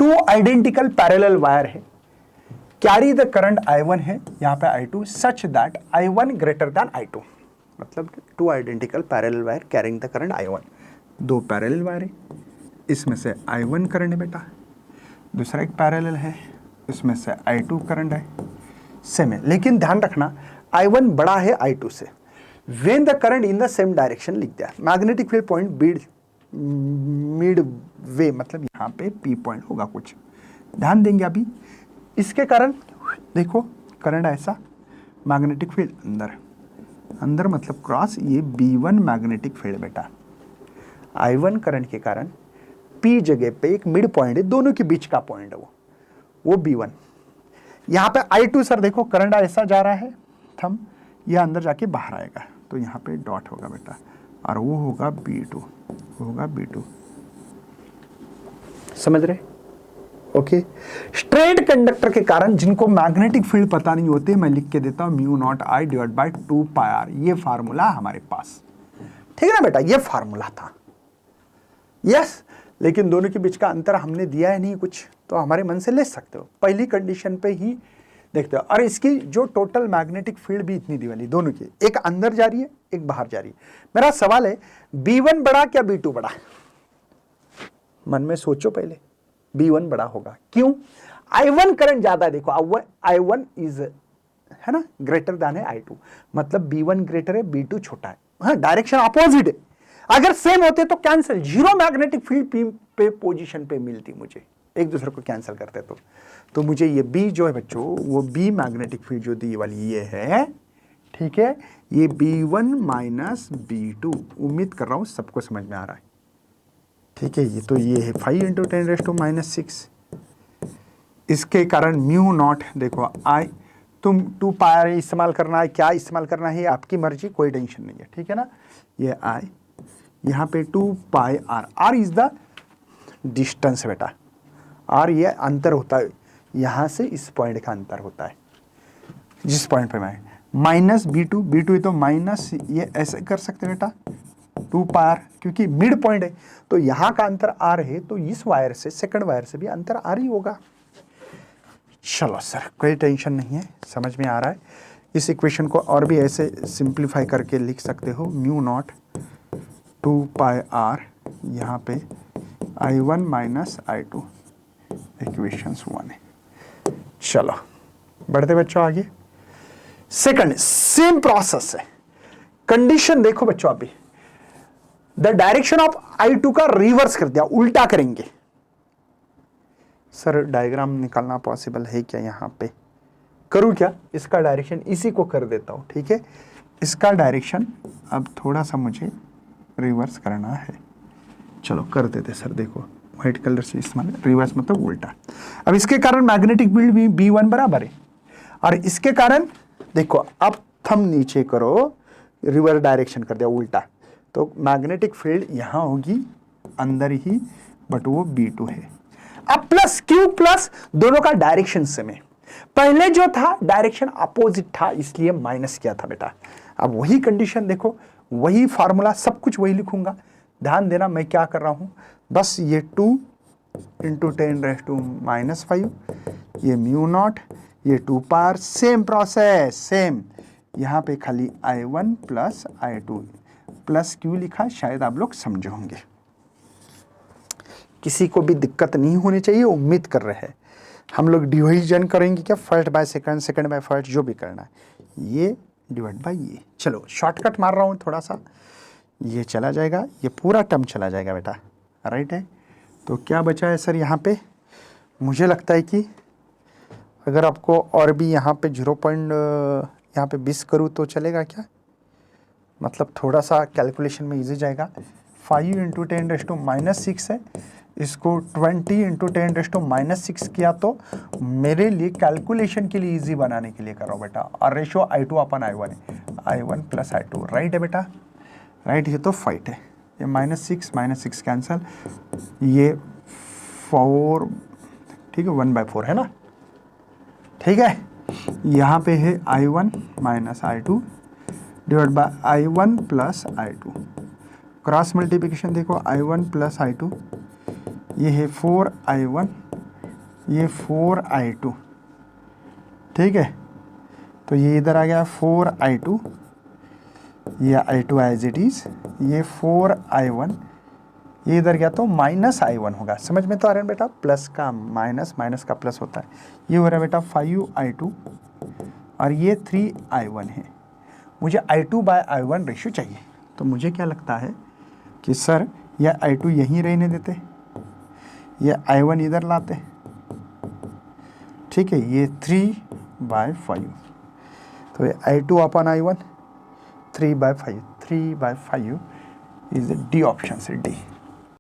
Two identical parallel wire है, carry the current I1 है, यहाँ पे I2 such that I1 greater than I2, मतलब two identical parallel wire carrying the current I1। दो parallel wire है, इसमें से I1 करंट है बेटा, दूसरा एक पैरेलल है, इसमें से I2 करंट है, सेम है। लेकिन ध्यान रखना I1 बड़ा है I2 से। When the current in the same direction लिख दिया, magnetic field point mid way, मतलब यहाँ पे P पॉइंट होगा कुछ, ध्यान देंगे अभी। इसके कारण देखो करंट ऐसा, मैग्नेटिक फील्ड अंदर, अंदर मतलब क्रॉस, ये B1 मैग्नेटिक फील्ड बेटा। I1 करंट के कारण P जगह पे एक मिड पॉइंट है, दोनों के बीच का पॉइंट है वो B1। यहाँ पे I2 सर देखो करंट ऐसा जा रहा है, थम ये अंदर जाके बाहर आएगा, तो यहाँ पे डॉट होगा बेटा, और वो होगा B2, होगा B2, समझ रहे? ओके। स्ट्रेट कंडक्टर के कारण जिनको मैग्नेटिक फील्ड पता नहीं होते, मैं लिख के देता हूं mu naught I divide by 2 pi R, ये फार्मूला हमारे पास, ठीक है ना बेटा, ये फार्मूला था। यस, लेकिन दोनों के बीच का अंतर हमने दिया है नहीं कुछ, तो हमारे मन से ले सकते हो, पहली कंडीशन पे ही देखते हो। और इसकी जो टोटल मैग्नेटिक फील्ड भी इतनी दी वाली, दोनों की, एक अंदर जा रही है एक बाहर जा रही है। मेरा सवाल है B1 बड़ा क्या B2 बड़ा? मन में सोचो पहले, B1 बड़ा होगा, क्यों? I1 करंट ज्यादा, देखो I1 इज है ना ग्रेटर देन है I2, मतलब B1 ग्रेटर है B2 छोटा है, हाँ डायरेक्शन अपोजिट है। अगर सेम होते तो कैंसिल, जीरो मैग्नेटिक फील्ड पे पोजीशन पे मिलती मुझे, एक दूसरे को कैंसिल करते तो मुझे ये B जो है बच्चों, वो B मैग्नेटिक फील्ड जो दी वाली ये है, ठीक है, ये B1 माइनस B2, उम्मीद कर रहा हूं सबको समझ में आ रहा है, ठीक है। ये तो ये है 5 इंटू 10⁻⁻⁶, इसके कारण म्यू नॉट, देखो आई, तुम 2 पाई इस्तेमाल करना है, क्या इस्तेमाल करना है आपकी मर्जी, कोई टेंशन नहीं है, ठीक है ना। ये आई, यहाँ पे 2 pi R, R is the distance बेटा, आर ये अंतर होता है, यहाँ से इस पॉइंट का अंतर होता है, जिस पॉइंट पे मैं माइनस B2, B2 है तो माइनस, ये ऐसे कर सकते बेटा 2 पाई आर, क्योंकि मिड पॉइंट है तो यहाँ का अंतर आर है, तो इस वायर से सेकंड वायर से भी अंतर आर ही होगा। चलो सर कोई टेंशन नहीं है, समझ में आ रहा है। इस इक्वेशन को और भी ऐसे सिंप्लीफाई करके लिख सकते हो, म्यू नॉट 2 पाई आर, यहाँ पे I1 माइनस I2, इक्वेशंस 1 है। चलो बढ़ते बच्चों आगे, सेकंड सेम प्रोसेस है, कंडीशन देखो बच्चों, अभी द डायरेक्शन ऑफ I2 का रिवर्स कर दिया, उल्टा करेंगे। सर डायग्राम निकालना पॉसिबल है क्या? यहाँ पे करूँ क्या? इसका डायरेक्शन इसी को कर देता हूँ, ठीक है। इसका डायरेक्शन अब थोड़ा सा मुझे रिवर्स करना है, चलो कर देते सर। देखो व्हाइट कलर से इस्तेमाल, रिवर्स मतलब उल्टा। अब इसके कारण मैग्नेटिक फील्ड भी B1 बराबर है, और इसके कारण देखो अब थंब नीचे करो, रिवर्स डायरेक्शन कर दिया उल्टा, तो मैग्नेटिक फील्ड यहाँ होगी अंदर ही, बट वो B2 है। अब प्लस Q प्लस, दोनों का डायरेक्शन सेम है, पहले जो था डायरेक्शन अपोजिट था इसलिए माइनस किया था बेटा। अब वही कंडीशन देखो, वही फार्मूला, सब कुछ वही लिखूंगा, ध्यान देना मैं क्या कर रहा हूं, बस ये 2 इंटू 10⁻⁻⁵, ये म्यू नॉट, ये 2 पार, सेम प्रोसेस सेम, यहाँ पे खाली I1 plus I2 plus Q लिखा, शायद आप लोग समझे होंगे, किसी को भी दिक्कत नहीं होनी चाहिए, उम्मीद कर रहे हैं। हम लोग डिवीजन करेंगे क्या, first by second, second by first, जो भी करना है, ये डिवाइड बाय ये। चलो शॉर्टकट मार रहा हूँ थोड़ा सा, ये चला जाएगा, ये पूरा टर्म चला जाएगा बेटा, राइट है। तो क्या बचा है सर यहाँ पे, मुझे लगता है कि अगर आपको और भी यहाँ पे 0 यहाँ पे 20 करूँ तो चलेगा क्या, मतलब थोड़ा सा कैलकुलेशन में इजी जाएगा। 5 इंटू 10⁻⁻⁶ है, इसको 20 इंटू 10⁻⁻⁶ किया तो मेरे लिए कैलकुलेशन के लिए इजी बनाने के लिए कर रहा हूँ बेटा, और रेशो I2 अपन I1 है, I1 प्लस I2, राइट है बेटा, राइट। ये तो 5 है, ये -6 कैंसल, ये 4, ठीक है, 1/4 है ना, ठीक है। यहाँ पे है I1 minus I2 divide by I1 plus I2, cross multiplication देखो I1 प्लस I2, ये है 4I1 ये 4i2, ठीक है, तो ये इधर आ गया 4i2, ये i2 एज इट इज, ये 4i1, ये इधर गया तो -i1 होगा। समझ में तो आ रहा है बेटा, प्लस का माइनस, माइनस का प्लस होता है। ये हो रहा है बेटा 5i2 और ये 3i1 है। मुझे i2/i1 रेशियो चाहिए, तो मुझे क्या लगता है कि सर यह i2 यहीं रहने देते, ये i1 इधर लाते, ठीक है, ये 3/5, तो ये i2/i1 3/5, 3/5 इज डी ऑप्शन से डी।